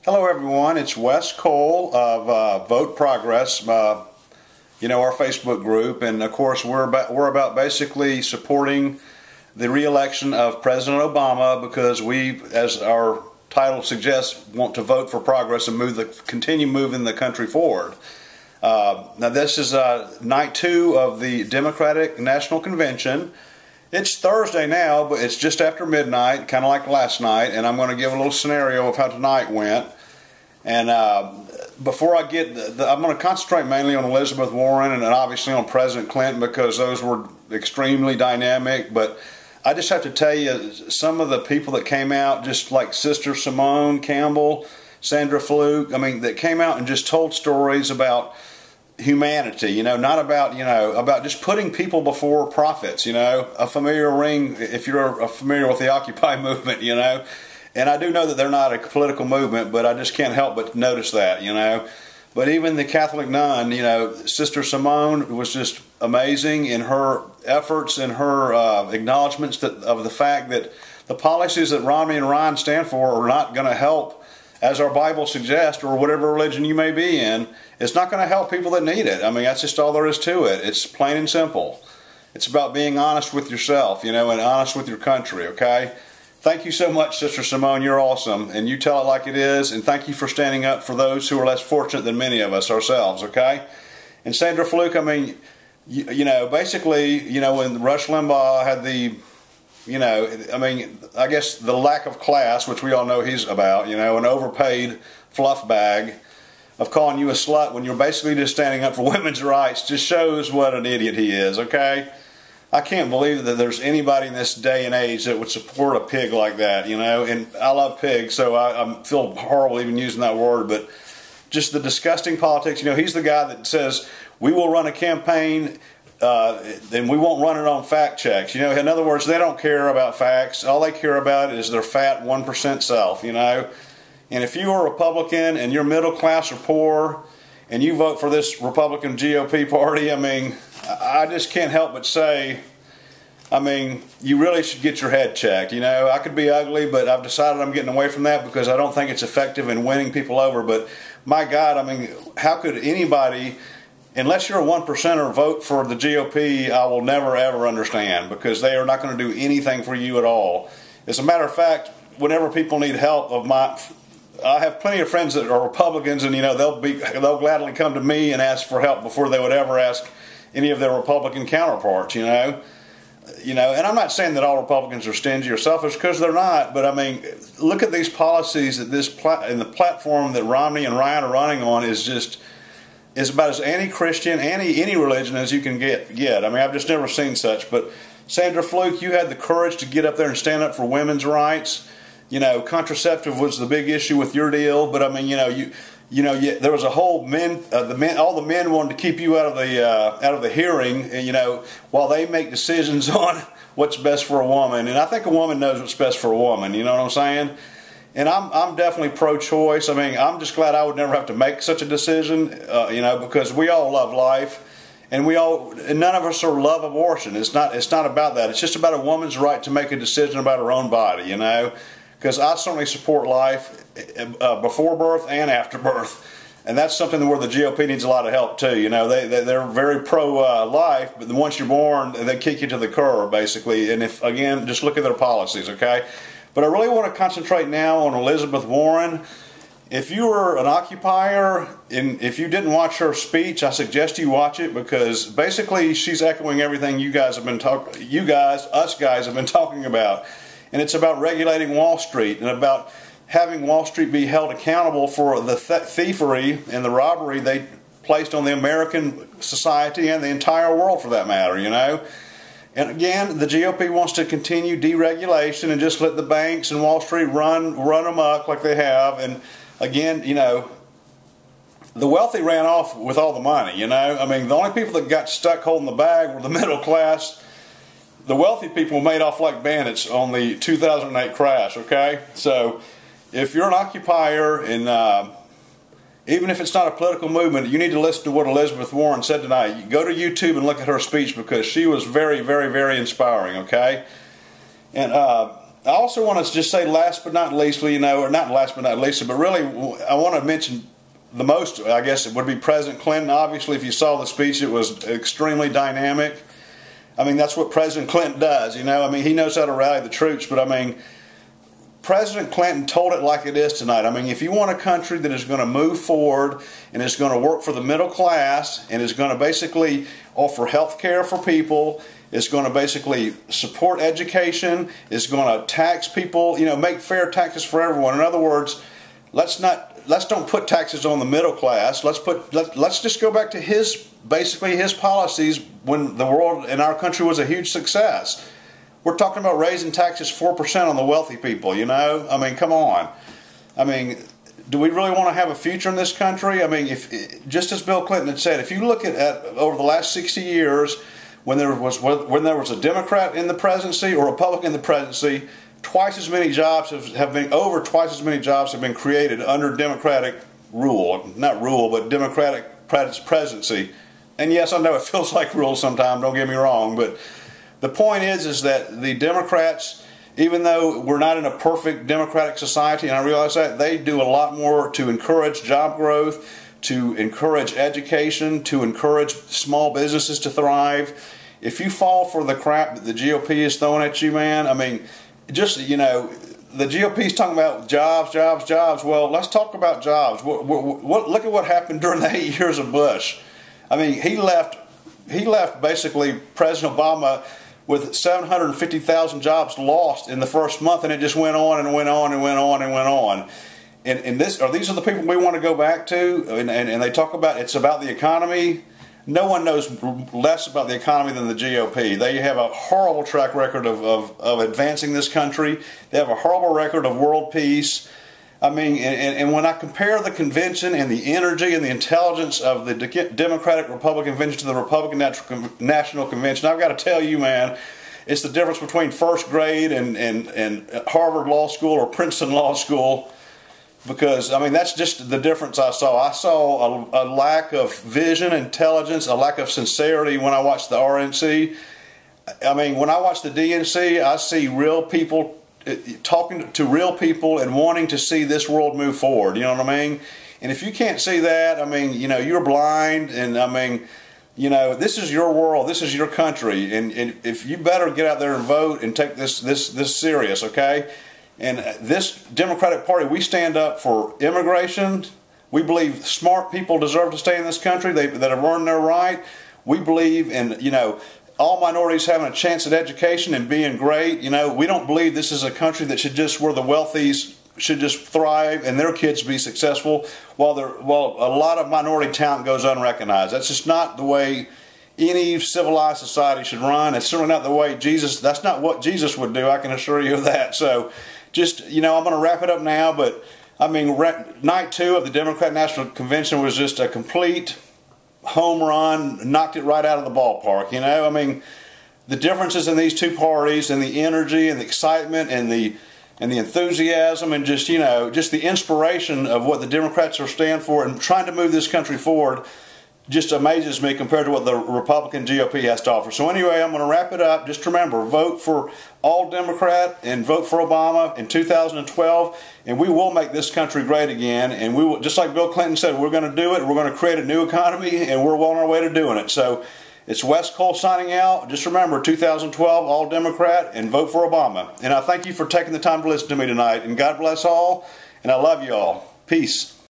Hello everyone, it's Wes Cole of Vote Progress, our Facebook group, and of course we're about basically supporting the re-election of President Obama because we, as our title suggests, want to vote for progress and continue moving the country forward. Now this is night 2 of the Democratic National Convention. It's Thursday now, but it's just after midnight, kind of like last night, and I'm going to give a little scenario of how tonight went. And before I get, I'm going to concentrate mainly on Elizabeth Warren and obviously on President Clinton because those were extremely dynamic. But I just have to tell you, some of the people that came out, just like Sister Simone Campbell, Sandra Fluke, that came out and just told stories about humanity, not about, about just putting people before profits, a familiar ring, if you're familiar with the Occupy movement, and I do know that they're not a political movement, but I just can't help but notice that, But even the Catholic nun, Sister Simone was just amazing in her efforts and her acknowledgments of the fact that the policies that Romney and Ryan stand for are not going to help, as our Bible suggests, or whatever religion you may be in. It's not going to help people that need it. That's just all there is to it. It's plain and simple. It's about being honest with yourself, and honest with your country, okay? Thank you so much, Sister Simone. You're awesome, and you tell it like it is, and thank you for standing up for those who are less fortunate than many of us ourselves, okay? And Sandra Fluke, basically, when Rush Limbaugh had the, I guess the lack of class, which we all know he's about, an overpaid fluff bag of calling you a slut when you're basically just standing up for women's rights just shows what an idiot he is, okay? I can't believe that there's anybody in this day and age that would support a pig like that, and I love pigs, so I feel horrible even using that word, but just the disgusting politics. He's the guy that says, we will run a campaign and we won't run it on fact checks. In other words, they don't care about facts. All they care about is their fat 1% self, And if you are a Republican and you're middle class or poor and you vote for this Republican GOP party, I just can't help but say, you really should get your head checked. I could be ugly, but I've decided I'm getting away from that because I don't think it's effective in winning people over. But my God, how could anybody, unless you're a 1%er, vote for the GOP? I will never ever understand, because they are not going to do anything for you at all. As a matter of fact, whenever people need help I have plenty of friends that are Republicans, and they'll gladly come to me and ask for help before they would ever ask any of their Republican counterparts, and I'm not saying that all Republicans are stingy or selfish, because they're not, but look at these policies that and the platform that Romney and Ryan are running on is about as anti-Christian, any religion as you can get. I've just never seen such. But Sandra Fluke, you had the courage to get up there and stand up for women's rights. Contraceptive was the big issue with your deal, but there was a whole all the men wanted to keep you out of the hearing, while they make decisions on what's best for a woman. And I think a woman knows what's best for a woman. You know what I'm saying? And I'm definitely pro-choice. I'm just glad I would never have to make such a decision, because we all love life, and none of us are love abortion. It's not about that. It's just about a woman's right to make a decision about her own body, Because I certainly support life before birth and after birth, and that's something where the GOP needs a lot of help too. They're very pro-life, but once you're born, they kick you to the curb basically. And again, just look at their policies, okay? But I really want to concentrate now on Elizabeth Warren. If you were an occupier, and if you didn't watch her speech, I suggest you watch it, because basically she's echoing everything us guys have been talking about. And it's about regulating Wall Street and about having Wall Street be held accountable for the thievery and the robbery they placed on the American society and the entire world, for that matter, And again, the GOP wants to continue deregulation and just let the banks and Wall Street run amok like they have. And again, the wealthy ran off with all the money, The only people that got stuck holding the bag were the middle class. The wealthy people made off like bandits on the 2008 crash, okay? So if you're an occupier, and even if it's not a political movement, you need to listen to what Elizabeth Warren said tonight. You go to YouTube and look at her speech, because she was very, very, very inspiring, okay? And I also want to just say last but not least, or not last but not least, but really I want to mention the most, I guess it would be President Clinton. Obviously, if you saw the speech, it was extremely dynamic. I mean, that's what President Clinton does, I mean, he knows how to rally the troops, but I mean, President Clinton told it like it is tonight. I mean, if you want a country that is going to move forward and is going to work for the middle class and is going to basically offer health care for people, is going to basically support education, is going to tax people, make fair taxes for everyone. In other words, let's don't put taxes on the middle class. Let's just go back to his policies when the world and our country was a huge success. We're talking about raising taxes 4% on the wealthy people, I mean, come on. I mean, do we really want to have a future in this country? I mean, just as Bill Clinton had said, if you look at over the last 60 years, when there was a Democrat in the presidency or Republican in the presidency, over twice as many jobs have been created under Democratic rule. Not rule, but Democratic presidency. And yes, I know it feels like rule sometimes, don't get me wrong, but the point is that the Democrats, even though we're not in a perfect democratic society, and I realize that, they do a lot more to encourage job growth, to encourage education, to encourage small businesses to thrive. If you fall for the crap that the GOP is throwing at you, man, I mean, just, the GOP is talking about jobs. Well, let's talk about jobs. Look at what happened during the 8 years of Bush. I mean, he left basically President Obama with 750,000 jobs lost in the first month, and it just went on and went on and went on and went on. And these are the people we want to go back to, and they talk about it's about the economy. No one knows less about the economy than the GOP. They have a horrible track record of advancing this country. They have a horrible record of world peace. I mean, and when I compare the convention and the energy and the intelligence of the Democratic Republican convention to the Republican National Convention, I've got to tell you, man, it's the difference between first grade and Harvard Law School or Princeton Law School. Because, I mean, that's just the difference I saw. I saw a lack of vision, intelligence, a lack of sincerity when I watched the RNC. I mean, when I watch the D.N.C., I see real people talking to real people and wanting to see this world move forward. You know what I mean? And if you can't see that, I mean, you're blind. And, I mean, this is your world. This is your country. And if you better get out there and vote and take this serious, okay? And this Democratic Party, we stand up for immigration. We believe smart people deserve to stay in this country that have earned their right. We believe in, all minorities having a chance at education and being great. We don't believe this is a country that where the wealthies should just thrive and their kids be successful while a lot of minority talent goes unrecognized. That's just not the way any civilized society should run. It's certainly not the way that's not what Jesus would do, I can assure you of that. So just, I'm going to wrap it up now, but I mean, night 2 of the Democratic National Convention was just a complete home run, knocked it right out of the ballpark. I mean, the differences in these two parties and the energy and the excitement and the enthusiasm and just, just the inspiration of what the Democrats are standing for and trying to move this country forward just amazes me compared to what the Republican GOP has to offer. So anyway, I'm going to wrap it up. Just remember, vote for all Democrat and vote for Obama in 2012, and we will make this country great again. And we will, just like Bill Clinton said, we're going to do it. We're going to create a new economy, and we're well on our way to doing it. So it's Wes Cole signing out. Just remember, 2012, all Democrat, and vote for Obama. And I thank you for taking the time to listen to me tonight. And God bless all, and I love you all. Peace.